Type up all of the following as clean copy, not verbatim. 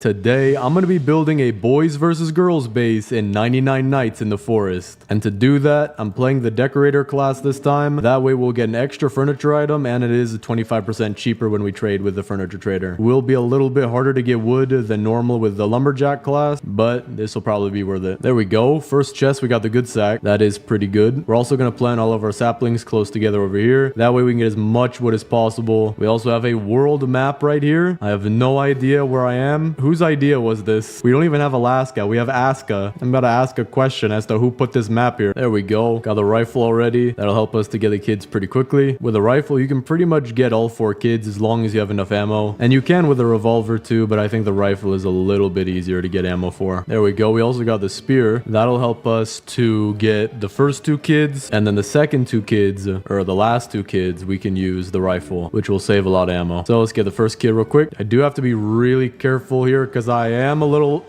Today, I'm going to be building a boys versus girls base in 99 Nights in the Forest. And to do that, I'm playing the decorator class this time. That way we'll get an extra furniture item, and it is 25% cheaper when we trade with the furniture trader. Will be a little bit harder to get wood than normal with the lumberjack class, but this will probably be worth it. There we go. First chest, we got the good sack. That is pretty good. We're also going to plant all of our saplings close together over here. That way we can get as much wood as possible. We also have a world map right here. I have no idea where I am. Whose idea was this? We don't even have Alaska. We have Aska. I'm about to ask a question as to who put this map here. There we go. Got the rifle already. That'll help us to get the kids pretty quickly. With a rifle, you can pretty much get all 4 kids as long as you have enough ammo. And you can with a revolver too, but I think the rifle is a little bit easier to get ammo for. There we go. We also got the spear. That'll help us to get the first 2 kids, and then the second 2 kids, or the last 2 kids, we can use the rifle, which will save a lot of ammo. So let's get the first kid real quick. I do have to be really careful here because I am a little...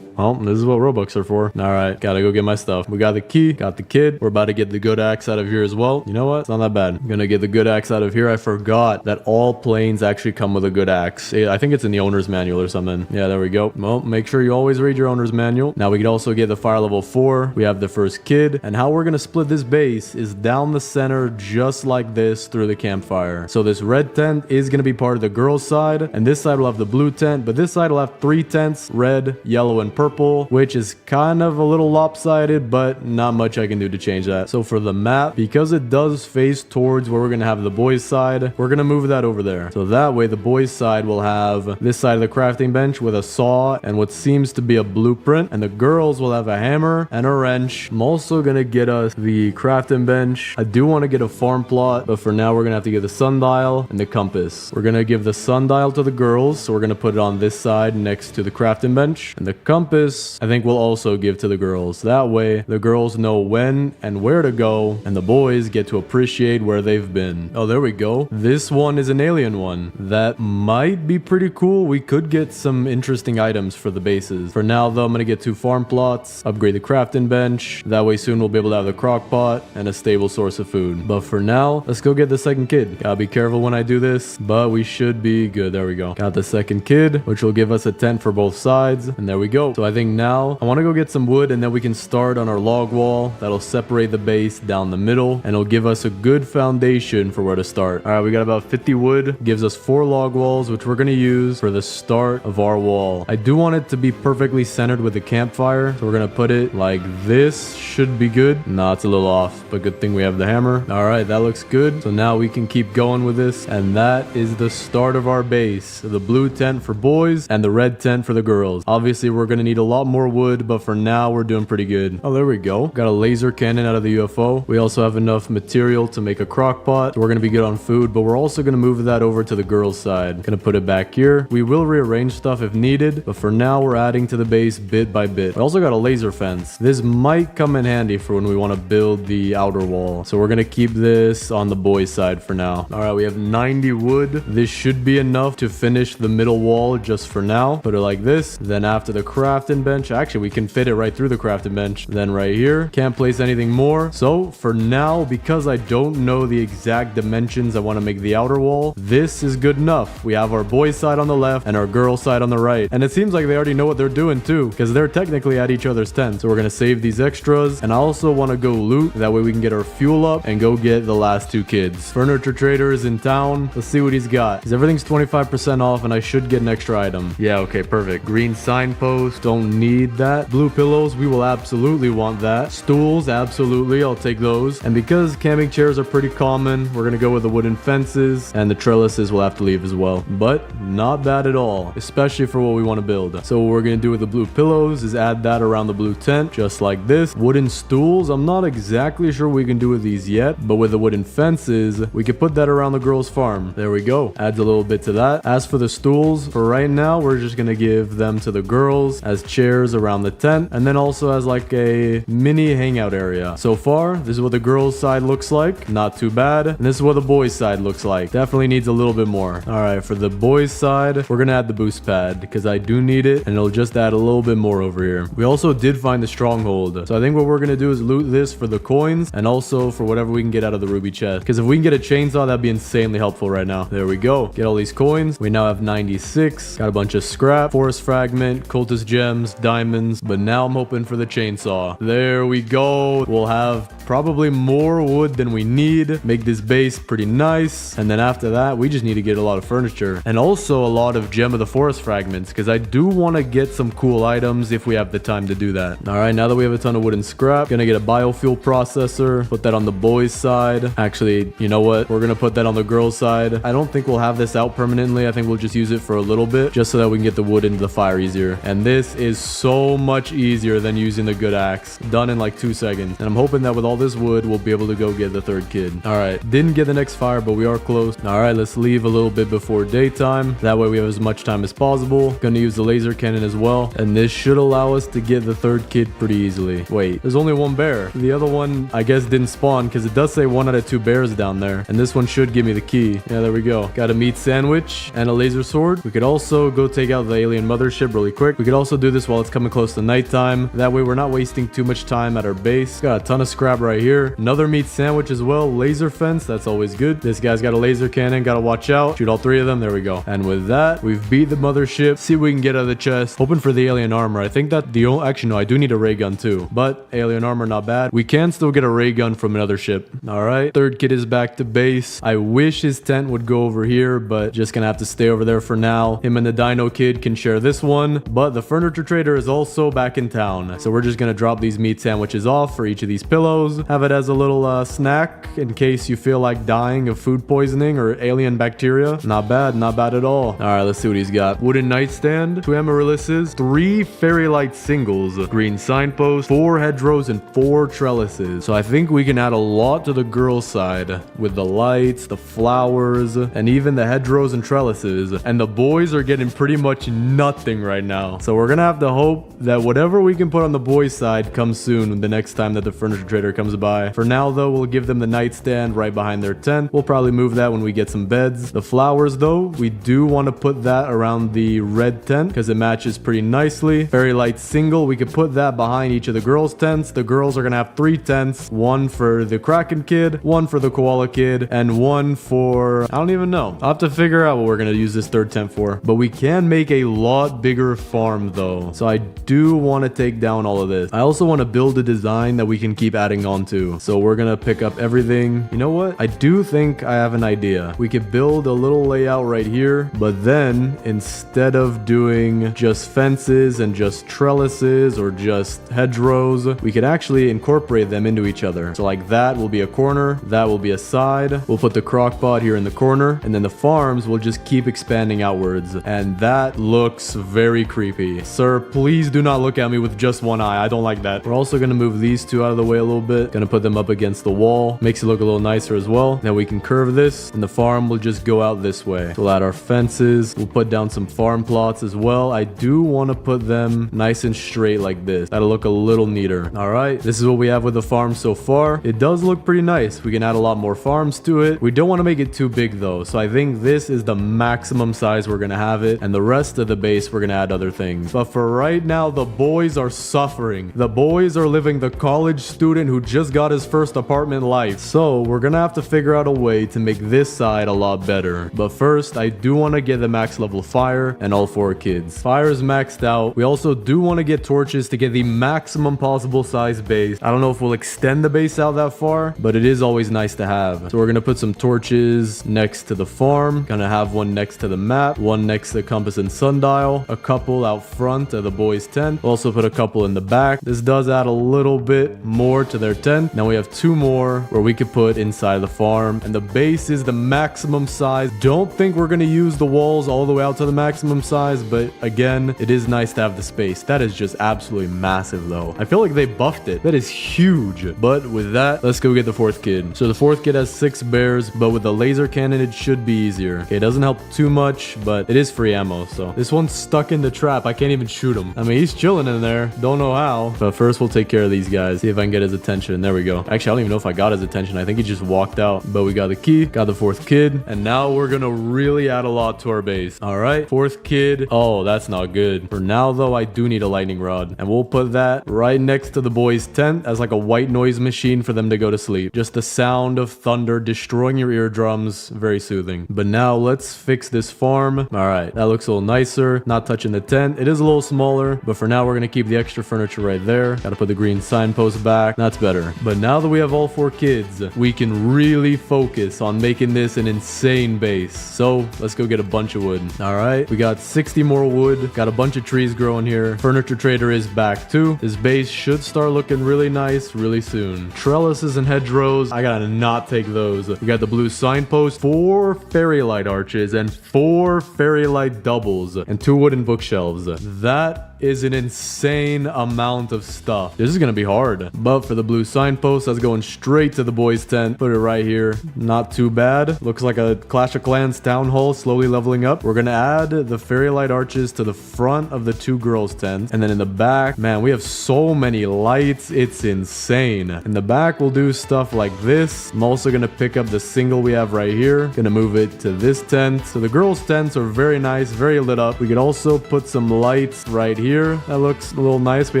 Well, this is what Robux are for. All right, gotta go get my stuff. We got the key, got the kid. We're about to get the good axe out of here as well. You know what? It's not that bad. I'm gonna get the good axe out of here. I forgot that all planes actually come with a good axe. I think it's in the owner's manual or something. Yeah, there we go. Well, make sure you always read your owner's manual. Now we can also get the fire level 4. We have the first kid. And how we're gonna split this base is down the center just like this through the campfire. So this red tent is gonna be part of the girls' side. And this side will have the blue tent. But this side will have 3 tents, red, yellow, and purple, which is kind of a little lopsided, but not much I can do to change that. So for the map, because it does face towards where we're going to have the boys' side, we're going to move that over there. So that way the boys' side will have this side of the crafting bench with a saw and what seems to be a blueprint, and the girls will have a hammer and a wrench. I'm also going to get us the crafting bench. I do want to get a farm plot, but for now we're going to have to get the sundial and the compass. We're going to give the sundial to the girls, so we're going to put it on this side next to the crafting bench, and the compass I think we'll also give to the girls. That way, the girls know when and where to go, and the boys get to appreciate where they've been. Oh, there we go. This one is an alien one. That might be pretty cool. We could get some interesting items for the bases. For now, though, I'm going to get 2 farm plots, upgrade the crafting bench. That way, soon we'll be able to have the crock pot and a stable source of food. But for now, let's go get the second kid. Gotta be careful when I do this, but we should be good. There we go. Got the second kid, which will give us a tent for both sides. And there we go. So I think now I want to go get some wood, and then we can start on our log wall. That'll separate the base down the middle, and it'll give us a good foundation for where to start. All right, we got about 50 wood. Gives us 4 log walls, which we're going to use for the start of our wall. I do want it to be perfectly centered with the campfire, so we're going to put it like this. Should be good. Nah, it's a little off, but good thing we have the hammer. All right, that looks good. So now we can keep going with this, and that is the start of our base. The blue tent for boys and the red tent for the girls. Obviously, we're going to need a lot more wood, but for now we're doing pretty good. Oh, there we go. Got a laser cannon out of the UFO. We also have enough material to make a crock pot, so we're going to be good on food, but we're also going to move that over to the girls' side. Gonna put it back here. We will rearrange stuff if needed, but for now we're adding to the base bit by bit. We also got a laser fence. This might come in handy for when we want to build the outer wall, so we're going to keep this on the boys' side for now. All right, we have 90 wood. This should be enough to finish the middle wall just for now. Put it like this. Then after the crafting bench, actually we can fit it right through the crafting bench. Then right here, can't place anything more. So for now, because I don't know the exact dimensions I want to make the outer wall, this is good enough. We have our boys' side on the left and our girls' side on the right. And it seems like they already know what they're doing too, because they're technically at each other's tent. So we're going to save these extras. And I also want to go loot. That way we can get our fuel up and go get the last 2 kids. Furniture trader is in town. Let's see what he's got. Because everything's 25% off and I should get an extra item. Yeah, okay, perfect. Green signpost. Don't need that. Blue pillows, we will absolutely want that. Stools, absolutely, I'll take those. And because camping chairs are pretty common, we're gonna go with the wooden fences, and the trellises will have to leave as well. But not bad at all, especially for what we want to build. So what we're gonna do with the blue pillows is add that around the blue tent, just like this. Wooden stools, I'm not exactly sure what we can do with these yet, but with the wooden fences, we can put that around the girls' farm. There we go. Adds a little bit to that. As for the stools, for right now, we're just gonna give them to the girls, as has chairs around the tent, and then also has like a mini hangout area. So far, this is what the girls' side looks like. Not too bad. And this is what the boys' side looks like. Definitely needs a little bit more. All right, for the boys' side, we're gonna add the boost pad because I do need it, and it'll just add a little bit more over here. We also did find the stronghold, so I think what we're gonna do is loot this for the coins and also for whatever we can get out of the ruby chest, because if we can get a chainsaw, that'd be insanely helpful right now. There we go. Get all these coins. We now have 96. Got a bunch of scrap, forest fragment, cultist gems, diamonds, but now I'm hoping for the chainsaw. There we go. We'll have probably more wood than we need. Make this base pretty nice, and then after that we just need to get a lot of furniture and also a lot of gem of the forest fragments, because I do want to get some cool items if we have the time to do that. All right, now that we have a ton of wood and scrap, gonna get a biofuel processor, put that on the boys side. Actually, you know what, we're gonna put that on the girls side. I don't think we'll have this out permanently. I think we'll just use it for a little bit just so that we can get the wood into the fire easier, and this is so much easier than using the good axe. Done in like 2 seconds, and I'm hoping that with all this wood we'll be able to go get the third kid. All right, didn't get the next fire, but we are close. All right, let's leave a little bit before daytime, that way we have as much time as possible. Gonna use the laser cannon as well, and this should allow us to get the third kid pretty easily. Wait, there's only one bear. The other one I guess didn't spawn because it does say 1 out of 2 bears down there, and this one should give me the key. Yeah, there we go. Got a meat sandwich and a laser sword. We could also go take out the alien mothership really quick. We could also do this while it's coming close to nighttime, that way we're not wasting too much time at our base. Got a ton of scrap right here. Another meat sandwich as well. Laser fence, that's always good. This guy's got a laser cannon, gotta watch out. Shoot all 3 of them. There we go. And with that, we've beat the mothership. See what we can get out of the chest. Hoping for the alien armor. I think that the only, actually no, I do need a ray gun too, but alien armor not bad. We can still get a ray gun from another ship. All right, third kid is back to base. I wish his tent would go over here, but just gonna have to stay over there for now. Him and the dino kid can share this one, but the furniture trader is also back in town, so we're just gonna drop these meat sandwiches off for each of these pillows. Have it as a little snack in case you feel like dying of food poisoning or alien bacteria. Not bad, not bad at all. All right, let's see what he's got. Wooden nightstand, 2 amaryllises, 3 fairy light singles, green signpost, 4 hedgerows, and 4 trellises. So I think we can add a lot to the girls' side with the lights, the flowers, and even the hedgerows and trellises. And the boys are getting pretty much nothing right now. So we're gonna have to hope that whatever we can put on the boys' side comes soon the next time that the furniture trader comes by. For now though, we'll give them the nightstand right behind their tent. We'll probably move that when we get some beds. The flowers though, we do want to put that around the red tent because it matches pretty nicely. Fairy light single, we could put that behind each of the girls' tents. The girls are gonna have 3 tents, 1 for the Kraken kid, 1 for the koala kid, and 1 for, I don't even know. I'll have to figure out what we're gonna use this third tent for. But we can make a lot bigger farm though, so I do want to take down all of this. I also want to build a design that we can keep adding on to, so we're gonna pick up everything. You know what, I do think I have an idea. We could build a little layout right here, but then instead of doing just fences and just trellises or just hedgerows, we could actually incorporate them into each other. So like that will be a corner, that will be a side. We'll put the crock pot here in the corner, and then the farms will just keep expanding outwards, and that looks very creepy. Sir, please do not look at me with just one eye. I don't like that. We're also gonna move these 2 out of the way a little bit. Gonna put them up against the wall. Makes it look a little nicer as well. Now we can curve this, and the farm will just go out this way. So we'll add our fences. We'll put down some farm plots as well. I do want to put them nice and straight like this. That'll look a little neater. All right, this is what we have with the farm so far. It does look pretty nice. We can add a lot more farms to it. We don't want to make it too big though, so I think this is the maximum size we're gonna have it, and the rest of the base we're gonna add other things. But for right now, the boys are suffering. The boys are living the college student who just got his first apartment life. So we're gonna have to figure out a way to make this side a lot better. But first, I do want to get the max level fire and all 4 kids. Fire is maxed out. We also do want to get torches to get the maximum possible size base. I don't know if we'll extend the base out that far, but it is always nice to have. So we're gonna put some torches next to the farm. Gonna have one next to the map, one next to the compass and sundial, a couple out front of the boys' tent. We'll also put a couple in the back. This does add a little bit more to their tent. Now we have 2 more where we could put inside the farm, and the base is the maximum size. Don't think we're gonna use the walls all the way out to the maximum size, but again, it is nice to have the space. That is just absolutely massive though. I feel like they buffed it. That is huge. But with that, let's go get the 4th kid. So the 4th kid has 6 bears, but with the laser cannon it should be easier. Okay, it doesn't help too much, but it is free ammo. So this one's stuck in the trap. I can't even even shoot him. I mean, he's chilling in there. Don't know how. But first, we'll take care of these guys. See if I can get his attention. There we go. Actually, I don't even know if I got his attention. I think he just walked out. But we got the key. Got the fourth kid. And now we're gonna really add a lot to our base. All right. Fourth kid. Oh, that's not good. For now, though, I do need a lightning rod. And we'll put that right next to the boys' tent as like a white noise machine for them to go to sleep. Just the sound of thunder destroying your eardrums. Very soothing. But now let's fix this farm. All right. That looks a little nicer. Not touching the tent. It is a little smaller. But for now, we're going to keep the extra furniture right there. Got to put the green signpost back. That's better. But now that we have all 4 kids, we can really focus on making this an insane base. So let's go get a bunch of wood. All right. We got 60 more wood. Got a bunch of trees growing here. Furniture trader is back too. This base should start looking really nice really soon. Trellises and hedgerows. I gotta not take those. We got the blue signpost, 4 fairy light arches, and 4 fairy light doubles, and 2 wooden bookshelves. That is an insane amount of stuff. This is gonna be hard. But for the blue signpost, that's going straight to the boys' tent. Put it right here. Not too bad. Looks like a Clash of Clans town hall slowly leveling up. We're gonna add the fairy light arches to the front of the 2 girls' tents. And then in the back, man, we have so many lights. It's insane. In the back, we'll do stuff like this. I'm also gonna pick up the single we have right here. Gonna move it to this tent. So the girls' tents are very nice, very lit up. We could also put some lights right here. That looks a little nice. We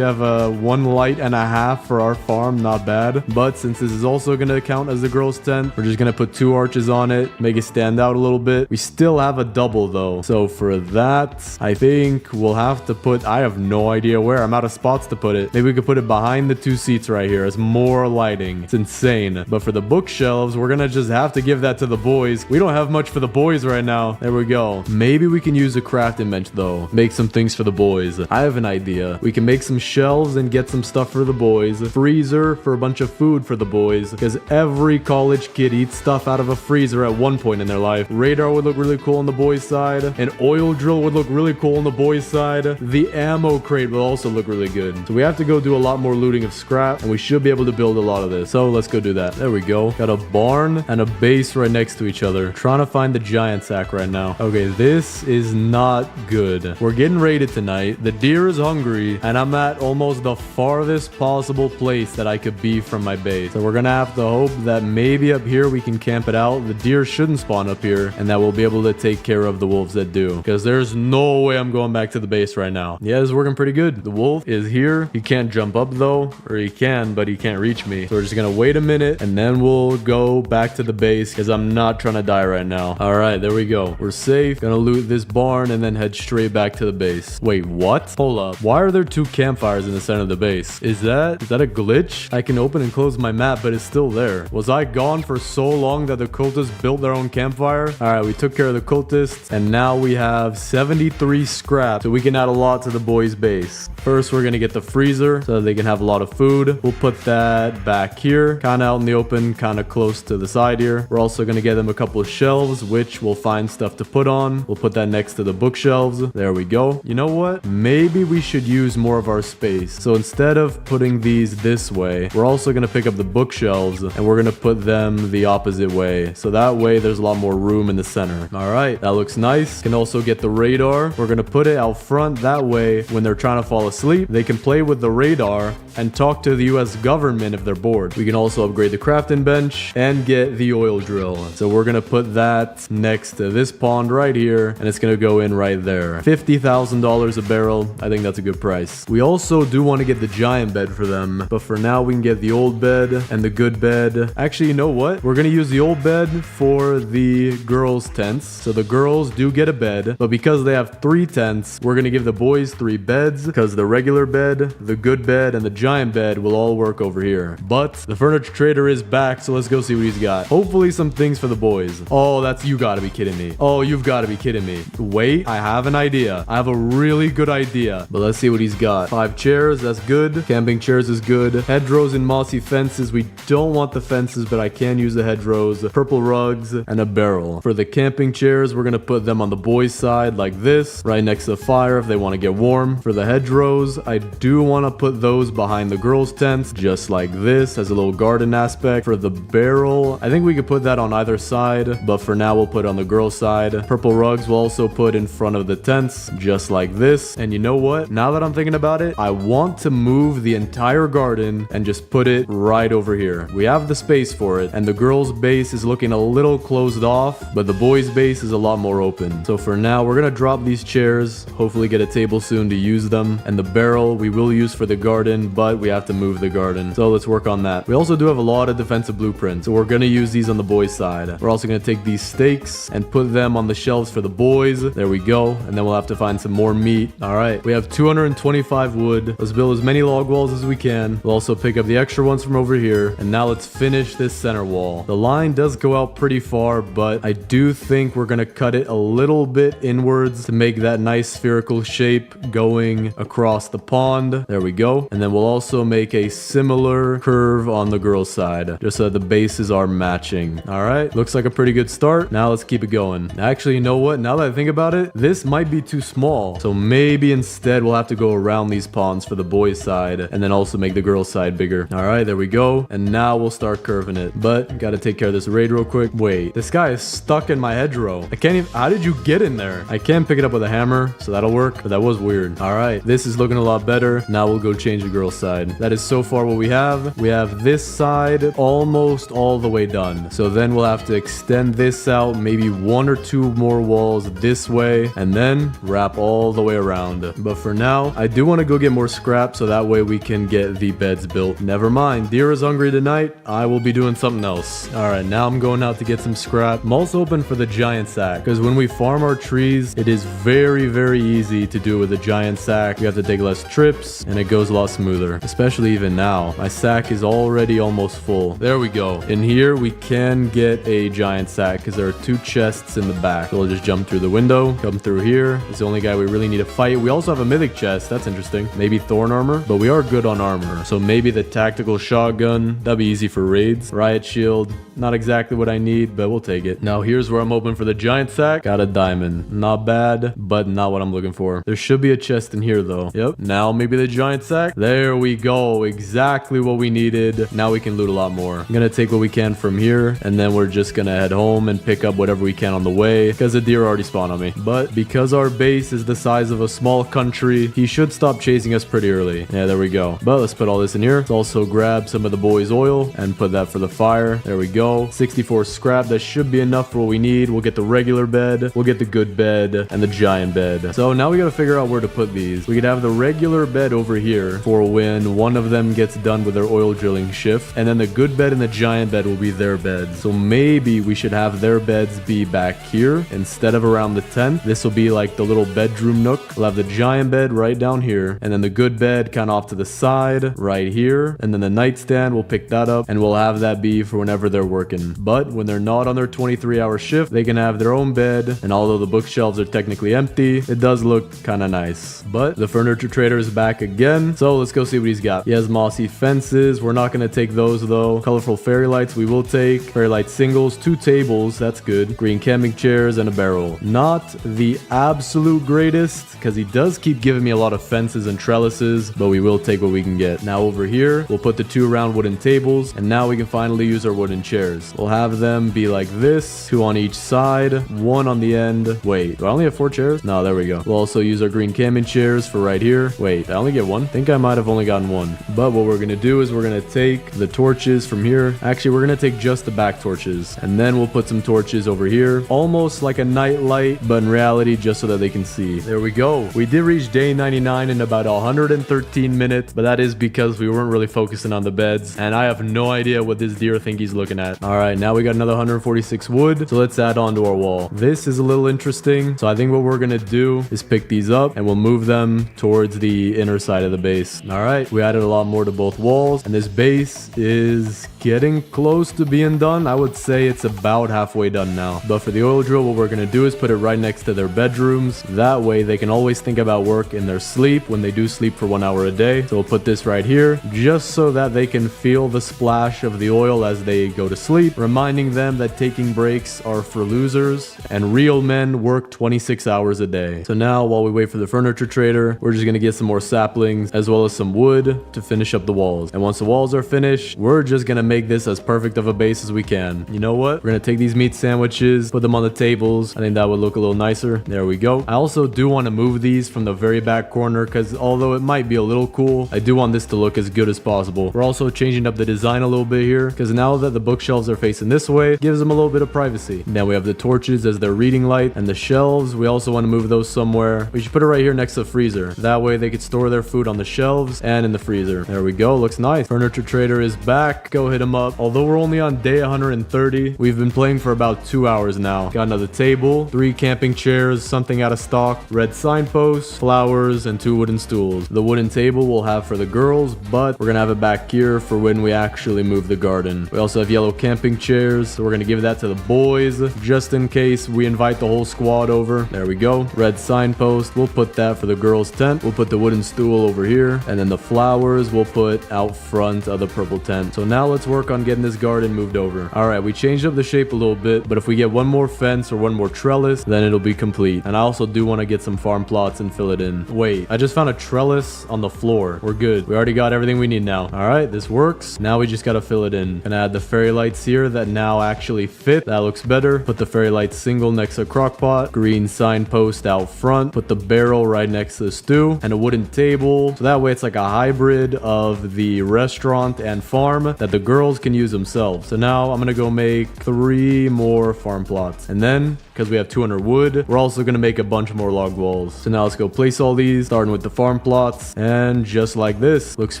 have 1 light and a half for our farm. Not bad. But since this is also going to count as the girls' tent, we're just going to put 2 arches on it. Make it stand out a little bit. We still have a double though. So for that, I think we'll have to put... I have no idea where. I'm out of spots to put it. Maybe we could put it behind the 2 seats right here as more lighting. It's insane. But for the bookshelves, we're going to just have to give that to the boys. We don't have much for the boys right now. There we go. Maybe we can use a crafting bench though. Make some things for the boys. I have an idea. We can make some shelves and get some stuff for the boys. Freezer for a bunch of food for the boys. Because every college kid eats stuff out of a freezer at one point in their life. Radar would look really cool on the boys' side. An oil drill would look really cool on the boys' side. The ammo crate will also look really good. So we have to go do a lot more looting of scrap. And we should be able to build a lot of this. So let's go do that. There we go. Got a barn and a base right next to each other. Trying to find the giant sack right now. Okay, this is not good. We're getting raided tonight. The deer is hungry, and I'm at almost the farthest possible place that I could be from my base. So we're gonna have to hope that maybe up here we can camp it out. The deer shouldn't spawn up here, and that we'll be able to take care of the wolves that do. Because there's no way I'm going back to the base right now. Yeah, it's working pretty good. The wolf is here. He can't jump up though, or he can, but he can't reach me. So we're just gonna wait a minute, and then we'll go back to the base, because I'm not trying to die right now. All right, there we go. We're safe. Gonna loot this barn, and then head straight back to the base. Wait, what? Hold up. Why are there 2 campfires in the center of the base? Is that a glitch? I can open and close my map, but it's still there. Was I gone for so long that the cultists built their own campfire? All right, we took care of the cultists, and now we have 73 scrap, so we can add a lot to the boys' base. First, we're gonna get the freezer so that they can have a lot of food. We'll put that back here, kind of out in the open, kind of close to the side here. We're also gonna get them a couple of shelves, which we'll find stuff to put on. We'll put that next to the bookshelves. There we go. You know what? Maybe we should use more of our space. So instead of putting these this way, we're also going to pick up the bookshelves and we're going to put them the opposite way. So that way there's a lot more room in the center. All right, that looks nice. Can also get the radar. We're going to put it out front. That way, when they're trying to fall asleep, they can play with the radar and talk to the US government if they're bored. We can also upgrade the crafting bench and get the oil drill. So we're going to put that next to this pond right here, and it's going to go in right there. $50,000 a barrel. I think that's a good price. We also do want to get the giant bed for them, but for now we can get the old bed and the good bed. Actually, you know what? We're going to use the old bed for the girls' tents. So the girls do get a bed, but because they have 3 tents, we're going to give the boys 3 beds, because the regular bed, the good bed, and the giant bed will all work over here. But the furniture trader is back, so let's go see what he's got. Hopefully some things for the boys. Oh, you gotta be kidding me. Oh, you've gotta be kidding me. Wait, I have an idea. I have a really good idea, but let's see what he's got. 5 chairs, that's good. Camping chairs is good. Hedgerows and mossy fences. We don't want the fences, but I can use the hedgerows. Purple rugs and a barrel. For the camping chairs, we're gonna put them on the boys' side like this, right next to the fire if they want to get warm. For the hedgerows, I do want to put those behind the girls' tents, just like this, as a little garden aspect. For the barrel, I think we could put that on either side, but for now we'll put it on the girls' side. Purple rugs we'll also put in front of the tents, just like this. And you know know what? Now that I'm thinking about it, I want to move the entire garden and just put it right over here. We have the space for it, and the girls' base is looking a little closed off, but the boys' base is a lot more open. So for now, we're gonna drop these chairs, hopefully get a table soon to use them, and the barrel we will use for the garden, but we have to move the garden. So let's work on that. We also do have a lot of defensive blueprints, so we're gonna use these on the boys' side. We're also gonna take these stakes and put them on the shelves for the boys. There we go. And then we'll have to find some more meat. All right, we have 225 wood. Let's build as many log walls as we can. We'll also pick up the extra ones from over here. And now let's finish this center wall. The line does go out pretty far, but I do think we're gonna cut it a little bit inwards to make that nice spherical shape going across the pond. There we go. And then we'll also make a similar curve on the girls' side, just so that the bases are matching. All right, looks like a pretty good start. Now let's keep it going. Actually, you know what? Now that I think about it, this might be too small. So maybe instead we'll have to go around these ponds for the boys' side and then also make the girls' side bigger. All right, there we go. And now we'll start curving it. But gotta take care of this raid real quick. Wait, this guy is stuck in my hedgerow. I can't even, how did you get in there? I can't pick it up with a hammer, so that'll work, but that was weird. All right, this is looking a lot better. Now we'll go change the girls' side. That is so far what we have. We have this side almost all the way done. So then we'll have to extend this out, maybe 1 or 2 more walls this way, and then wrap all the way around. But for now, I do want to go get more scrap so that way we can get the beds built. Never mind, deer is hungry tonight. I will be doing something else. All right, now I'm going out to get some scrap. I'm also hoping for the giant sack, because when we farm our trees, it is very, very easy to do with a giant sack. You have to take less trips, and it goes a lot smoother, especially even now. My sack is already almost full. There we go. In here, we can get a giant sack, because there are 2 chests in the back. So we'll just jump through the window, come through here. It's the only guy we really need to fight. We also have a mythic chest. That's interesting. Maybe thorn armor, but we are good on armor. So maybe the tactical shotgun. That'd be easy for raids. Riot shield. Not exactly what I need, but we'll take it. Now here's where I'm hoping for the giant sack. Got a diamond. Not bad, but not what I'm looking for. There should be a chest in here though. Yep. Now maybe the giant sack. There we go. Exactly what we needed. Now we can loot a lot more. I'm gonna take what we can from here, and then we're just gonna head home and pick up whatever we can on the way, because the deer already spawned on me. But because our base is the size of a small country, he should stop chasing us pretty early. Yeah, there we go. But let's put all this in here. Let's also grab some of the boys' oil and put that for the fire. There we go. 64 scrap. That should be enough for what we need. We'll get the regular bed, we'll get the good bed, and the giant bed. So now we gotta figure out where to put these. We could have the regular bed over here for when one of them gets done with their oil drilling shift, and then the good bed and the giant bed will be their beds. So maybe we should have their beds be back here instead of around the tent. This will be like the little bedroom nook. We'll have the giant bed right down here, and then the good bed kind of off to the side right here, and then the nightstand, we'll pick that up, and we'll have that be for whenever they're working. But when they're not on their 23-hour shift, they can have their own bed, and although the bookshelves are technically empty, it does look kind of nice. But the furniture trader is back again, so let's go see what he's got. He has mossy fences. We're not going to take those though. Colorful fairy lights we will take. Fairy light singles, 2 tables, that's good. Green camping chairs and a barrel. Not the absolute greatest, because he does keep giving me a lot of fences and trellises, but we will take what we can get. Now over here, we'll put the 2 round wooden tables, and now we can finally use our wooden chairs. We'll have them be like this, 2 on each side, 1 on the end. Wait, do I only have 4 chairs? No, there we go. We'll also use our green camping chairs for right here. Wait, I only get 1? I think I might have only gotten 1. But what we're gonna do is we're gonna take the torches from here. Actually, we're gonna take just the back torches, and then we'll put some torches over here, almost like a night light, but in reality just so that they can see. There we go. We did reach day 99 in about 113 minutes, but that is because we weren't really focusing on the beds, and I have no idea what this deer think he's looking at. All right, now we got another 146 wood, so let's add on to our wall. This is a little interesting, so I think what we're gonna do is pick these up, and we'll move them towards the inner side of the base. All right, we added a lot more to both walls, and this base is getting close to being done. I would say it's about halfway done now. But for the oil drill, what we're gonna do is put it right next to their bedrooms. That way they can always think about work in their sleep when they do sleep for 1 hour a day. So we'll put this right here just so that they can feel the splash of the oil as they go to sleep, reminding them that taking breaks are for losers and real men work 26 hours a day. So now while we wait for the furniture trader, we're just gonna get some more saplings as well as some wood to finish up the walls. And once the walls are finished, we're just gonna make this as perfect of a base as we can. You know what? We're gonna take these meat sandwiches, put them on the tables. I think that would look a little nicer. There we go. I also do want to move these from from the very back corner because although it might be a little cool, I do want this to look as good as possible. We're also changing up the design a little bit here because now that the bookshelves are facing this way, it gives them a little bit of privacy. Now we have the torches as their reading light, and the shelves, we also want to move those somewhere. We should put it right here next to the freezer. That way they could store their food on the shelves and in the freezer. There we go. Looks nice. Furniture Trader is back. Go hit him up. Although we're only on day 130, we've been playing for about 2 hours now. Got another table, 3 camping chairs, something out of stock, red signposts, flowers, and 2 wooden stools. The wooden table we'll have for the girls, but we're gonna have it back here for when we actually move the garden. We also have yellow camping chairs, so we're gonna give that to the boys just in case we invite the whole squad over. There we go. Red signpost, we'll put that for the girls' tent. We'll put the wooden stool over here, and then the flowers we'll put out front of the purple tent. So now let's work on getting this garden moved over. All right, we changed up the shape a little bit, but if we get one more fence or one more trellis, then it'll be complete. And I also do want to get some farm plots and fill it in. Wait, I just found a trellis on the floor. We're good. We already got everything we need now. All right, this works. Now we just got to fill it in. Gonna add the fairy lights here that now actually fit. That looks better. Put the fairy light single next to the crock pot. Green signpost out front. Put the barrel right next to the stew. And a wooden table. So that way it's like a hybrid of the restaurant and farm that the girls can use themselves. So now I'm gonna go make 3 more farm plots. And then, because we have 200 wood, we're also gonna make a bunch more log walls. So now let's go place all these, starting with the farm plots. And just like this, looks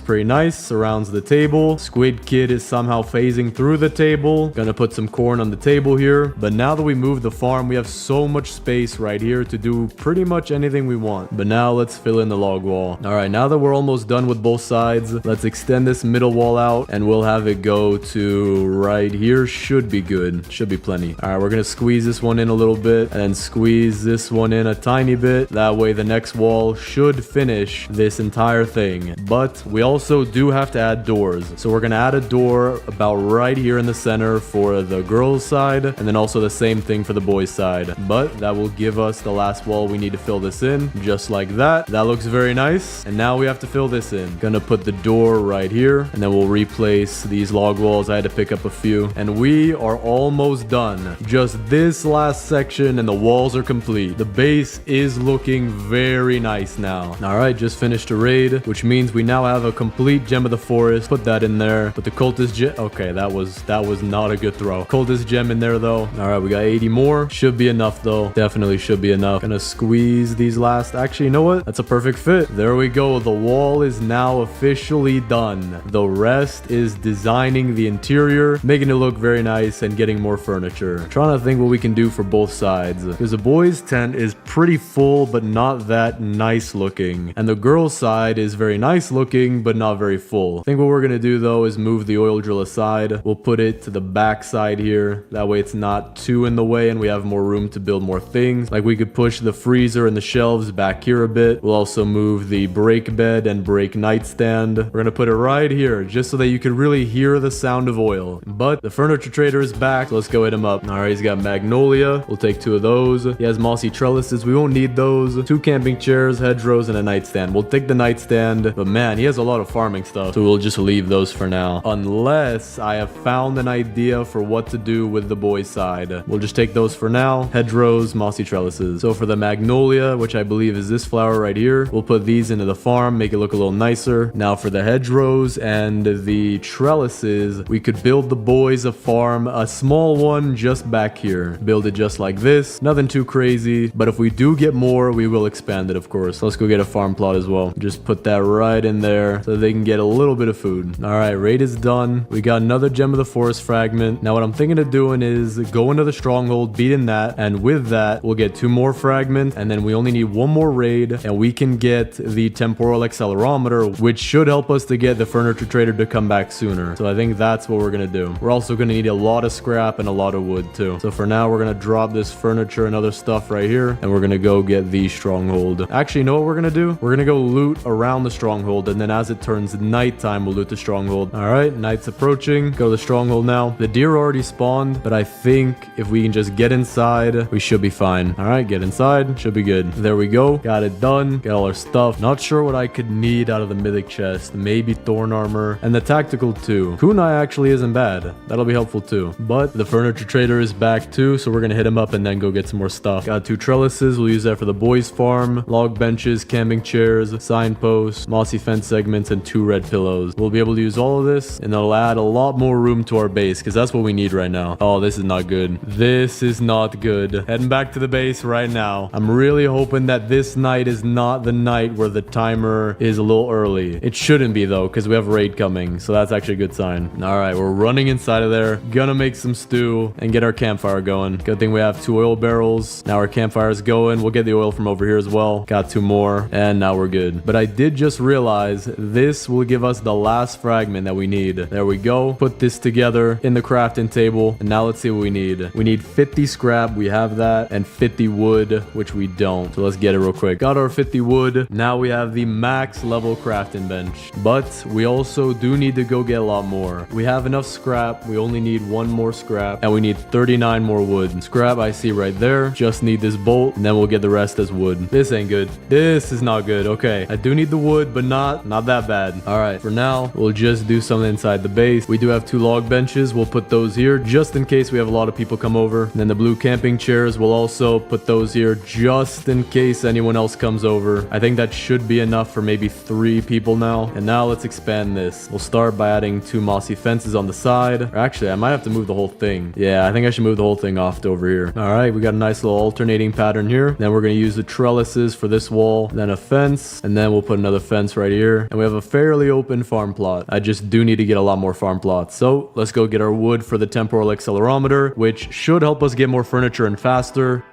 pretty nice, surrounds the table. Squid Kid is somehow phasing through the table. Gonna put some corn on the table here. But now that we moved the farm, we have so much space right here to do pretty much anything we want. But now let's fill in the log wall. All right, now that we're almost done with both sides, let's extend this middle wall out and we'll have it go to right here. Should be good. Should be plenty. All right, we're gonna squeeze this one in a little bit and then squeeze this one in a tiny bit. That way the next wall should finish this entire thing. But we also do have to add doors. So we're gonna add a door about right here in the center for the girls' side, and then also the same thing for the boys' side. But that will give us the last wall we need to fill this in, just like that. That looks very nice. And now we have to fill this in. Gonna put the door right here, and then we'll replace these log walls. I had to pick up a few, and we are almost done. Just this last section and the walls are complete. The base is looking very nice now. All right, just finished a raid, which means we now have a complete gem of the forest. Put that in there. Put the cultist gem. Okay, that was not a good throw. Cultist gem in there though. All right, we got 80 more. Should be enough though. Definitely should be enough. Gonna squeeze these last. Actually, you know what? That's a perfect fit. There we go. The wall is now officially done. The rest is designing the interior, making it look very nice and getting more furniture. Trying to think what we can do for both sides, because the boys' tent is pretty full but not that nice looking, and the girls' side is very nice looking but not very full. I think what we're gonna do though is move the oil drill aside. We'll put it to the back side here. That way it's not too in the way and we have more room to build more things. Like we could push the freezer and the shelves back here a bit. We'll also move the break bed and break nightstand. We're gonna put it right here just so that you can really hear the sound of oil. But the furniture trader is back, so let's go hit him up. All right, he's got magnolia. We'll take 2 of those. He has mossy trellises. We won't need those. 2 camping chairs, hedgerows, and a nightstand. We'll take the nightstand, but man, he has a lot of farming stuff, so we'll just leave those for now. Unless I have found an idea for what to do with the boys' side. We'll just take those for now. Hedgerows, mossy trellises. So for the magnolia, which I believe is this flower right here, we'll put these into the farm, make it look a little nicer. Now for the hedgerows and the trellises, we could build the boys a farm, a small one just back here. Build it just like this. Nothing too crazy, but if we do get more, we will expand it, of course. So let's go get a farm plot as well. Just put that right in there so they can get a little bit of food. All right, raid is done. We got another gem of the forest fragment. Now what I'm thinking of doing is go into the stronghold, beating that, and with that, we'll get 2 more fragments, and then we only need 1 more raid, and we can get the temporal accelerometer, which should help us to get the furniture trader to come back sooner. So I think that's what we're gonna do. We're also gonna need a lot of scrap and a lot of wood too. So for now, we're gonna drop this furniture and other stuff right here, and we're gonna go get the stronghold. Actually, you know what we're gonna do? We're gonna go loot around the stronghold, and then as it turns nighttime, we'll loot the stronghold. All right, night's approaching. Go to the stronghold now. The deer already spawned, but I think if we can just get inside, we should be fine. All right, get inside. Should be good. There we go. Got it done. Got all our stuff. Not sure what I could need out of the mythic chest. Maybe thorn armor and the tactical too. Kunai actually isn't bad. That'll be helpful too. But the furniture trader is back too, so we're gonna hit him up up and then go get some more stuff. Got 2 trellises. We'll use that for the boys farm. Log benches, camping chairs, signposts, mossy fence segments, and 2 red pillows. We'll be able to use all of this, and it'll add a lot more room to our base because that's what we need right now. Oh, this is not good. This is not good. Heading back to the base right now. I'm really hoping that this night is not the night where the timer is a little early. It shouldn't be though, because we have raid coming, so that's actually a good sign. All right, we're running inside of there. Gonna make some stew and get our campfire going. Good thing we have 2 oil barrels. Now our campfire is going. We'll get the oil from over here as well. Got 2 more, and now we're good. But I did just realize this will give us the last fragment that we need. There we go. Put this together in the crafting table, and now let's see what we need. We need 50 scrap. We have that, and 50 wood, which we don't. So let's get it real quick. Got our 50 wood. Now we have the max level crafting bench, but we also do need to go get a lot more. We have enough scrap. We only need 1 more scrap, and we need 39 more wood. Scrap I see right there. Just need this bolt, and then we'll get the rest as wood. This ain't good. This is not good. Okay, I do need the wood, but not that bad. All right, for now, we'll just do something inside the base. We do have 2 log benches. We'll put those here just in case we have a lot of people come over. And then the blue camping chairs, we'll also put those here just in case anyone else comes over. I think that should be enough for maybe 3 people now. And now let's expand this. We'll start by adding 2 mossy fences on the side. Or actually, I might have to move the whole thing. Yeah, I think I should move the whole thing off to over here. All right, we got a nice little alternating pattern here. Then we're going to use the trellises for this wall, then a fence, and then we'll put another fence right here. And we have a fairly open farm plot. I just do need to get a lot more farm plots. So let's go get our wood for the temporal accelerometer, which should help us get more furniture and faster.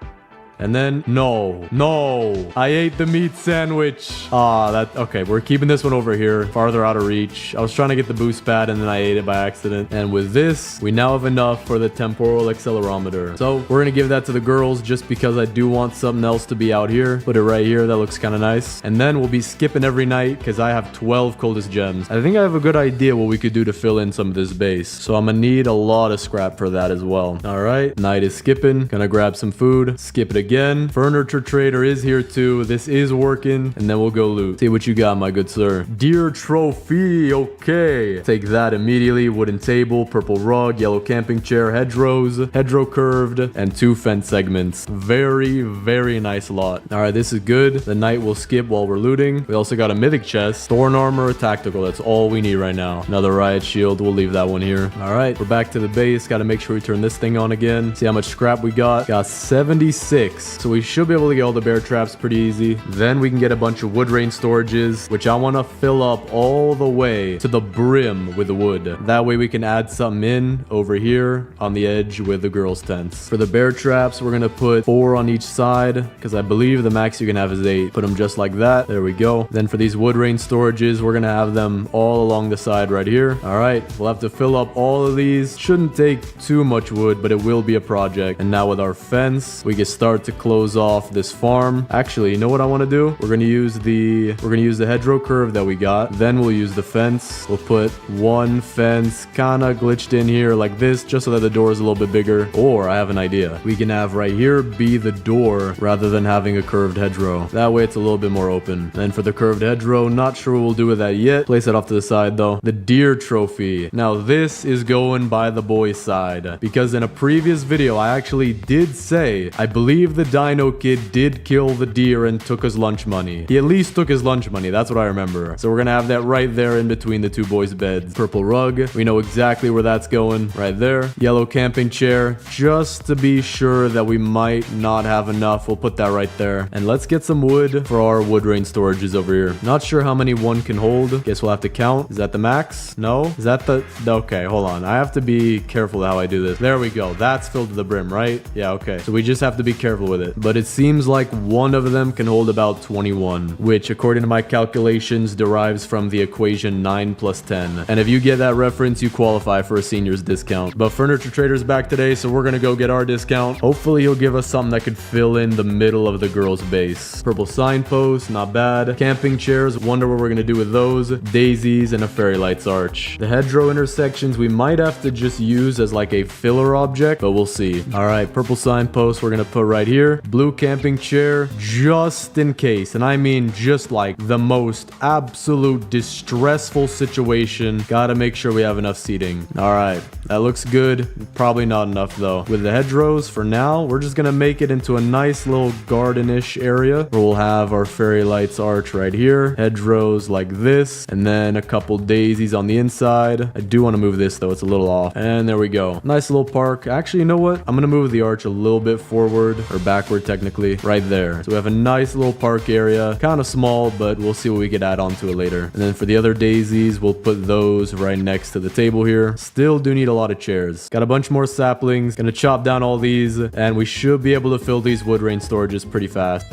And then, no, I ate the meat sandwich. Okay, we're keeping this one over here, farther out of reach. I was trying to get the boost pad and then I ate it by accident. And with this, we now have enough for the temporal accelerometer. So we're gonna give that to the girls just because I do want something else to be out here. Put it right here, that looks kind of nice. And then we'll be skipping every night because I have 12 coldest gems. I think I have a good idea what we could do to fill in some of this base. So I'm gonna need a lot of scrap for that as well. All right, night is skipping. Gonna grab some food, skip it again. Furniture trader is here too. This is working, and then we'll go loot. See what you got, my good sir. Deer trophy. Okay, take that immediately. Wooden table, purple rug, yellow camping chair, hedgerows, hedgerow curved, and 2 fence segments. Very, very nice lot. All right, this is good. The night will skip while we're looting. We also got a mythic chest, thorn armor, tactical. That's all we need right now. Another riot shield. We'll leave that one here. All right, we're back to the base. Got to make sure we turn this thing on again. See how much scrap we got. Got 76. So we should be able to get all the bear traps pretty easy. Then we can get a bunch of wood rain storages, which I want to fill up all the way to the brim with the wood. That way we can add something in over here on the edge with the girls' tents. For the bear traps, we're going to put 4 on each side because I believe the max you can have is 8. Put them just like that. There we go. Then for these wood rain storages, we're going to have them all along the side right here. All right, we'll have to fill up all of these. Shouldn't take too much wood, but it will be a project. And now with our fence, we can start to close off this farm. Actually, you know what I want to do? We're going to use the hedgerow curve that we got. Then we'll use the fence. We'll put 1 fence kind of glitched in here like this, just so that the door is a little bit bigger. Or I have an idea. We can have right here be the door rather than having a curved hedgerow. That way it's a little bit more open. Then for the curved hedgerow, not sure what we'll do with that yet. Place it off to the side though. The deer trophy. Now this is going by the boys' side because in a previous video I actually did say I believe the Dino Kid did kill the deer and took his lunch money. He at least took his lunch money. That's what I remember. So we're gonna have that right there in between the 2 boys' beds. Purple rug. We know exactly where that's going. Right there. Yellow camping chair. Just to be sure that we might not have enough, we'll put that right there. And let's get some wood for our wood rain storages over here. Not sure how many 1 can hold. Guess we'll have to count. Is that the max? No? Is that the... Okay, hold on. I have to be careful how I do this. There we go. That's filled to the brim, right? Yeah, okay. So we just have to be careful with it. But it seems like 1 of them can hold about 21, which according to my calculations derives from the equation 9 plus 10. And if you get that reference, you qualify for a senior's discount. But Furniture Trader's back today, so we're gonna go get our discount. Hopefully he'll give us something that could fill in the middle of the girls' base. Purple signpost, not bad. Camping chairs, wonder what we're gonna do with those. Daisies and a fairy lights arch. The hedgerow intersections we might have to just use as like a filler object, but we'll see. All right, purple signpost we're gonna put right here. Blue camping chair, just in case. And I mean just like the most absolute distressful situation. Gotta make sure we have enough seating. All right, that looks good. Probably not enough though. With the hedgerows for now, we're just gonna make it into a nice little garden-ish area where we'll have our fairy lights arch right here. Hedgerows like this, and then a couple daisies on the inside. I do want to move this though, it's a little off. And there we go. Nice little park. Actually, you know what? I'm gonna move the arch a little bit forward, or backward technically, right there. So we have a nice little park area. Kind of small, but we'll see what we could add on to it later. And then for the other daisies, we'll put those right next to the table here. Still do need a lot of chairs. Got a bunch more saplings. Gonna chop down all these, and we should be able to fill these wood rain storages pretty fast.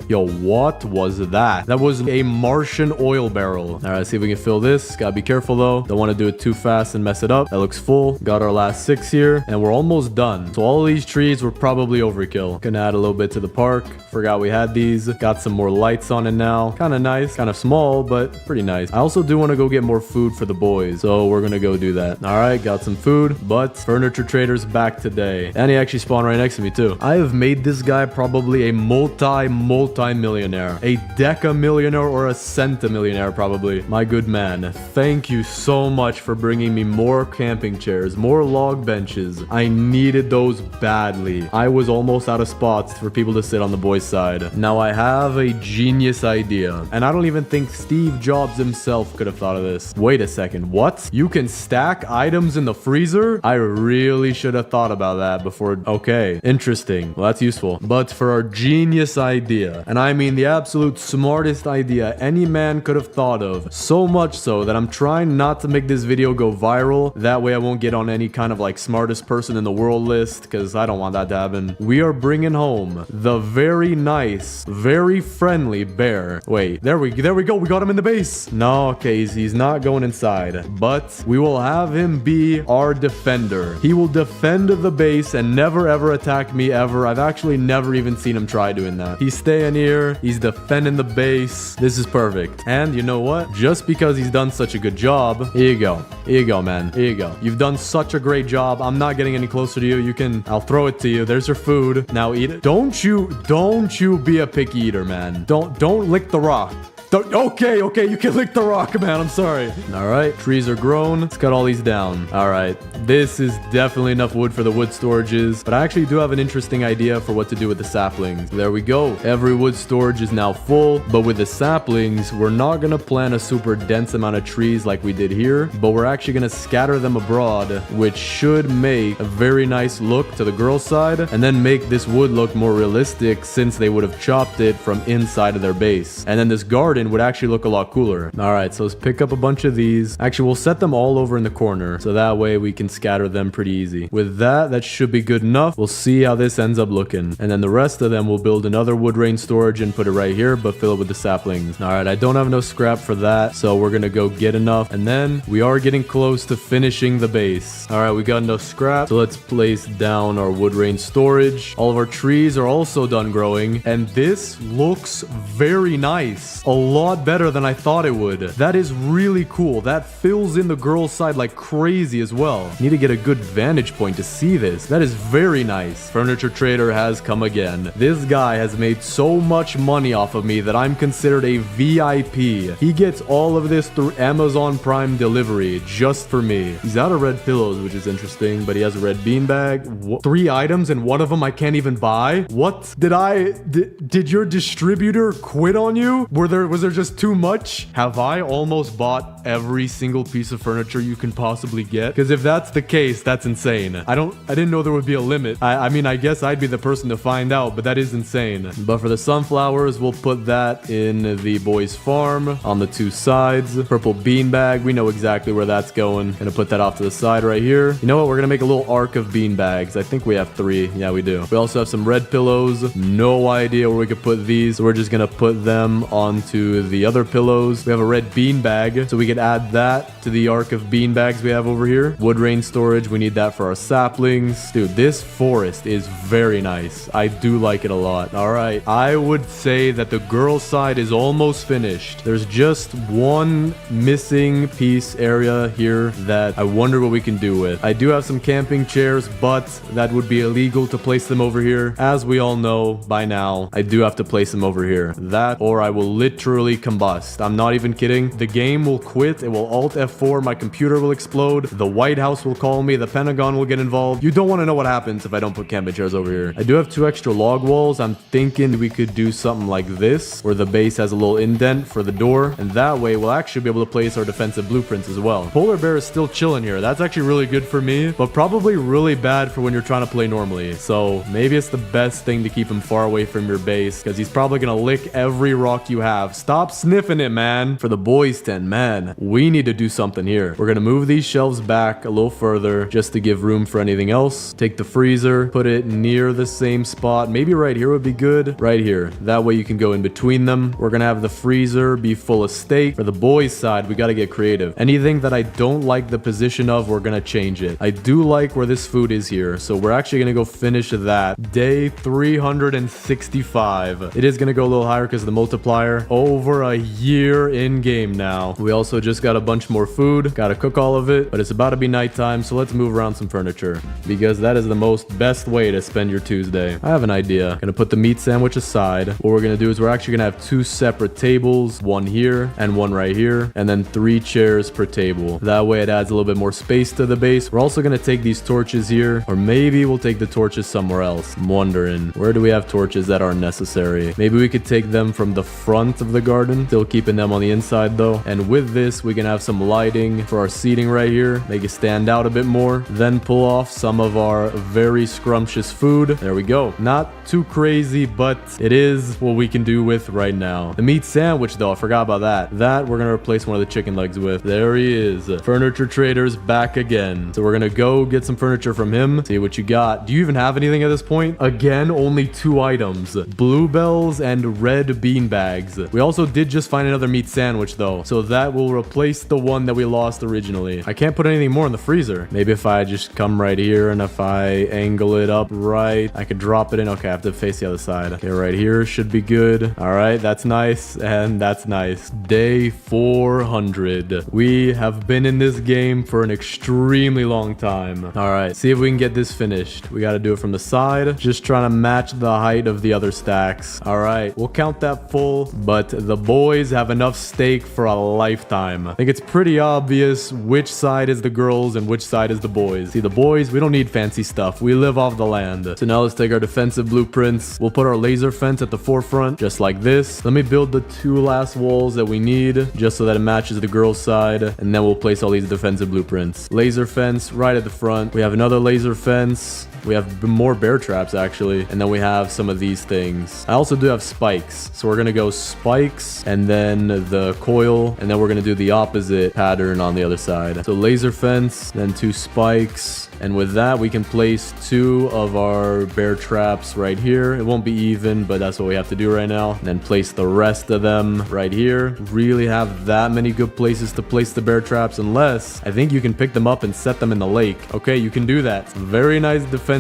Yo, what was that? That was a Martian oil barrel. All right, see if we can fill this. Gotta be careful though. Don't want to do it too fast and mess it up. That looks full. Got our last 6 here, and we're almost done. So all of these trees were probably overkill. Gonna add a little bit to the park. Forgot we had these. Got some more lights on it now. Kind of nice. Kind of small, but pretty nice. I also do want to go get more food for the boys, so we're gonna go do that. All right, got some food, but furniture trader's back today. And he actually spawned right next to me too. I have made this guy probably a multi-millionaire, a deca-millionaire, or a centimillionaire probably. My good man, thank you so much for bringing me more camping chairs, more log benches. I needed those badly. I was almost out of spots for people to sit on the boys' side. Now I have a genius idea, and I don't even think Steve Jobs himself could have thought of this. Wait a second, what? You can stack items in the freezer? I really should have thought about that before. Okay, interesting. Well, that's useful. But for our genius idea, and I mean the absolute smartest idea any man could have thought of, so much so that I'm trying not to make this video go viral. That way I won't get on any kind of like smartest person in the world list, because I don't want that to happen. We are bringing home the very nice, very friendly bear. Wait, there we go. We got him in the base. No, okay, he's not going inside, but we will have him be our defender. He will defend the base and never ever attack me ever. I've actually never even seen him try doing that. He's staying here. He's defending the base. This is perfect. And you know what? Just because he's done such a good job, here you go. Here you go, man. Here you go. You've done such a great job. I'm not getting any closer to you. I'll throw it to you. There's your food. Now eat it. Don't you be a picky eater, man. Don't lick the rock. Okay, you can lick the rock, man. I'm sorry. All right, trees are grown. Let's cut all these down. All right, this is definitely enough wood for the wood storages, but I actually do have an interesting idea for what to do with the saplings. There we go. Every wood storage is now full, but with the saplings, we're not gonna plant a super dense amount of trees like we did here, but we're actually gonna scatter them abroad, which should make a very nice look to the girls' side, and then make this wood look more realistic since they would have chopped it from inside of their base. And then this garden would actually look a lot cooler. All right, so let's pick up a bunch of these. Actually, we'll set them all over in the corner, so that way we can scatter them pretty easy. With that should be good enough. We'll see how this ends up looking. And then the rest of them, we'll build another wood rain storage and put it right here, but fill it with the saplings. All right, I don't have no scrap for that, so we're gonna go get enough. And then we are getting close to finishing the base. All right, we got enough scrap, so let's place down our wood rain storage. All of our trees are also done growing, and this looks very nice. A lot better than I thought it would. That is really cool. That fills in the girls' side like crazy as well. Need to get a good vantage point to see this. That is very nice. Furniture Trader has come again. This guy has made so much money off of me that I'm considered a VIP. He gets all of this through Amazon Prime delivery just for me. He's out of red pillows, which is interesting, but he has a red beanbag. 3 items and one of them I can't even buy? What? Did your distributor quit on you? Was there just too much? Have I almost bought every single piece of furniture you can possibly get? Because if that's the case, that's insane. I didn't know there would be a limit. I mean, I guess I'd be the person to find out, but that is insane. But for the sunflowers, we'll put that in the boys' farm on the 2 sides. Purple beanbag, we know exactly where that's going. Gonna put that off to the side right here. You know what? We're gonna make a little arc of beanbags. I think we have 3. Yeah, we do. We also have some red pillows. No idea where we could put these. So we're just gonna put them onto to the other pillows. We have a red bean bag, so we could add that to the arc of bean bags we have over here. Wood rain storage, we need that for our saplings. Dude, this forest is very nice. I do like it a lot. All right, I would say that the girls' side is almost finished. There's just one missing piece area here that I wonder what we can do with. I do have some camping chairs, but that would be illegal to place them over here. As we all know by now, I do have to place them over here. That or I will literally combust. I'm not even kidding. The game will quit. It will Alt F4. My computer will explode. The White House will call me. The Pentagon will get involved. You don't want to know what happens if I don't put camping chairs over here. I do have 2 extra log walls. I'm thinking we could do something like this, where the base has a little indent for the door, and that way we'll actually be able to place our defensive blueprints as well. Polar bear is still chilling here. That's actually really good for me, but probably really bad for when you're trying to play normally. So maybe it's the best thing to keep him far away from your base, because he's probably gonna lick every rock you have. Stop sniffing it, man. For the boys' tent, man, we need to do something here. We're gonna move these shelves back a little further just to give room for anything else. Take the freezer, put it near the same spot. Maybe right here would be good. Right here. That way you can go in between them. We're gonna have the freezer be full of steak. For the boys' side, we gotta get creative. Anything that I don't like the position of, we're gonna change it. I do like where this food is here, so we're actually gonna go finish that. Day 365. It is gonna go a little higher because of the multiplier. Over a year in game now. We also just got a bunch more food. Gotta cook all of it, but it's about to be nighttime, so let's move around some furniture, because that is the best way to spend your Tuesday. I have an idea. Gonna put the meat sandwich aside. What we're gonna do is we're actually gonna have 2 separate tables, one here and one right here, and then 3 chairs per table. That way it adds a little bit more space to the base. We're also gonna take these torches here, or maybe we'll take the torches somewhere else. I'm wondering, where do we have torches that aren't necessary? Maybe we could take them from the front of the garden, still keeping them on the inside though. And with this, we can have some lighting for our seating right here, make it stand out a bit more, then pull off some of our very scrumptious food. There we go. Not too crazy, but it is what we can do with right now. The meat sandwich though, I forgot about that. That we're gonna replace one of the chicken legs with. There he is. Furniture Trader's back again. So we're gonna go get some furniture from him, see what you got. Do you even have anything at this point? Again, only 2 items. Bluebells and red bean bags. We also did just find another meat sandwich though, so that will replace the one that we lost originally. I can't put anything more in the freezer. Maybe if I just come right here and if I angle it up right, I could drop it in. Okay, I have to face the other side. Okay, right here should be good. All right, that's nice, and that's nice. Day 400. We have been in this game for an extremely long time. All right, see if we can get this finished. We got to do it from the side, just trying to match the height of the other stacks. All right, we'll count that full, but the boys have enough steak for a lifetime. I think it's pretty obvious which side is the girls and which side is the boys. See, the boys, we don't need fancy stuff. We live off the land. So now let's take our defensive blueprints. We'll put our laser fence at the forefront, just like this. Let me build the 2 last walls that we need, just so that it matches the girls' side, and then we'll place all these defensive blueprints. Laser fence right at the front. We have another laser fence. We have more bear traps actually, and then we have some of these things. I also do have spikes, so we're gonna go spikes and then the coil, and then we're gonna do the opposite pattern on the other side. So laser fence, then 2 spikes, and with that we can place 2 of our bear traps right here. It won't be even, but that's what we have to do right now. And then place the rest of them right here. Really have that many good places to place the bear traps, unless I think you can pick them up and set them in the lake. Okay, you can do that. Very nice defenses.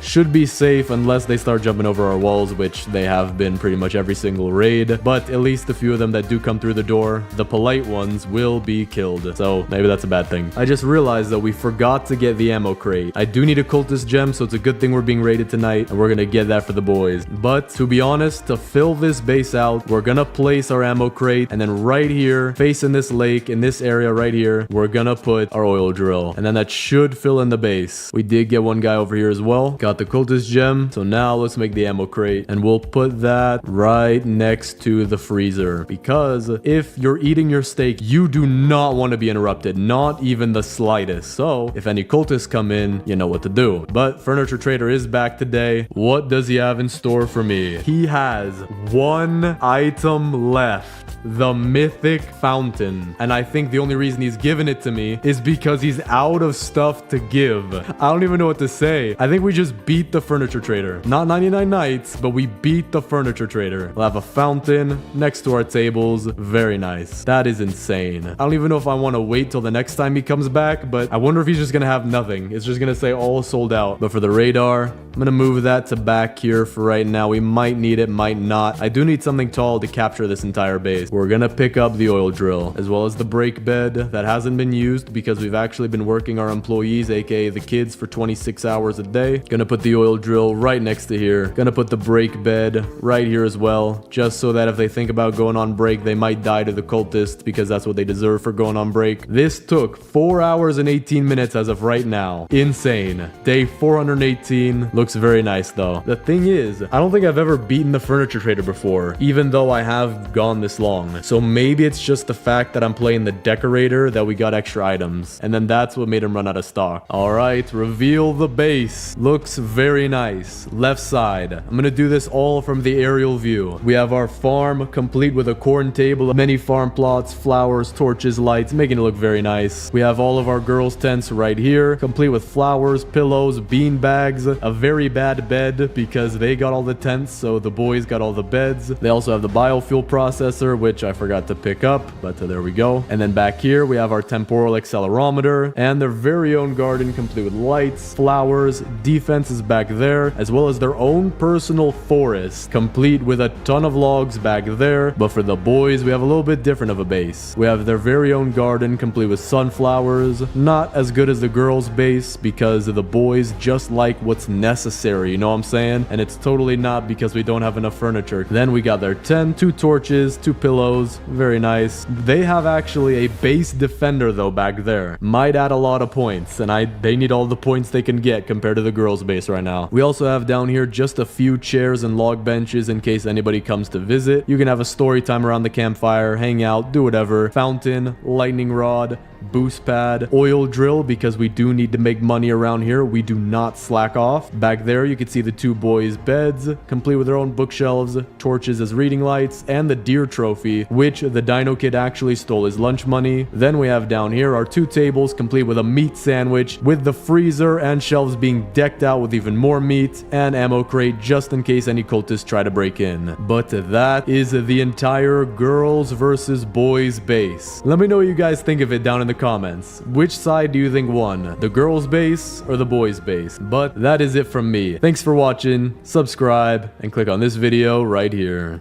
Should be safe unless they start jumping over our walls, which they have been pretty much every single raid, but at least a few of them that do come through the door, the polite ones, will be killed. So maybe that's a bad thing. I just realized that we forgot to get the ammo crate. I do need a cultist gem, so it's a good thing we're being raided tonight, and we're gonna get that for the boys. But to be honest, to fill this base out, we're gonna place our ammo crate, and then right here, facing this lake, in this area right here, we're gonna put our oil drill, and then that should fill in the base. We did get one guy over here as well. Got the cultist gem. So now let's make the ammo crate, and we'll put that right next to the freezer, because if you're eating your steak, you do not want to be interrupted, not even the slightest. So if any cultists come in, you know what to do. But Furniture Trader is back today. What does he have in store for me? He has 1 item left. The mythic fountain, and I think the only reason he's given it to me is because he's out of stuff to give. I don't even know what to say. I think we just beat the furniture trader. Not 99 nights, but we beat the furniture trader. We'll have a fountain next to our tables. Very nice. That is insane. I don't even know if I want to wait till the next time he comes back, but I wonder if he's just gonna have nothing. It's just gonna say all sold out. But for the radar, I'm gonna move that to back here for right now. We might need it, might not. I do need something tall to capture this entire base. We're gonna pick up the oil drill, as well as the brake bed that hasn't been used because we've actually been working our employees, aka the kids, for 26 hours a day. Gonna put the oil drill right next to here. Gonna put the brake bed right here as well, just so that if they think about going on break, they might die to the cultists because that's what they deserve for going on break. This took 4 hours and 18 minutes as of right now. Insane. Day 418. Looks very nice though. The thing is, I don't think I've ever beaten the furniture trader before, even though I have gone this long. So maybe it's just the fact that I'm playing the decorator that we got extra items, and then that's what made him run out of stock. All right, reveal the base. Looks very nice. Left side. I'm gonna do this all from the aerial view. We have our farm complete with a corn table, many farm plots, flowers, torches, lights, making it look very nice. We have all of our girls' tents right here, complete with flowers, pillows, bean bags, a very bad bed because they got all the tents, so the boys got all the beds. They also have the biofuel processor, which I forgot to pick up, but there we go. And then back here, we have our temporal accelerometer and their very own garden complete with lights, flowers, defenses back there, as well as their own personal forest, complete with a ton of logs back there. But for the boys, we have a little bit different of a base. We have their very own garden complete with sunflowers. Not as good as the girls' base because the boys just like what's necessary, you know what I'm saying? And it's totally not because we don't have enough furniture. Then we got their tent, 2 torches, 2 pillows. Very nice. They have actually a base defender though back there. Might add a lot of points, and they need all the points they can get compared to the girls' base right now. We also have down here just a few chairs and log benches in case anybody comes to visit. You can have a story time around the campfire, hang out, do whatever. Fountain, lightning rod, boost pad, oil drill because we do need to make money around here. We do not slack off. Back there you can see the 2 boys' beds complete with their own bookshelves, torches as reading lights, and the deer trophy, which the dino kid actually stole his lunch money. Then we have down here our 2 tables complete with a meat sandwich, with the freezer and shelves being decked out with even more meat, and ammo crate just in case any cultists try to break in. But that is the entire girls versus boys base. Let me know what you guys think of it down in the comments. Which side do you think won? The girls base or the boys base? But that is it from me. Thanks for watching, subscribe, and click on this video right here.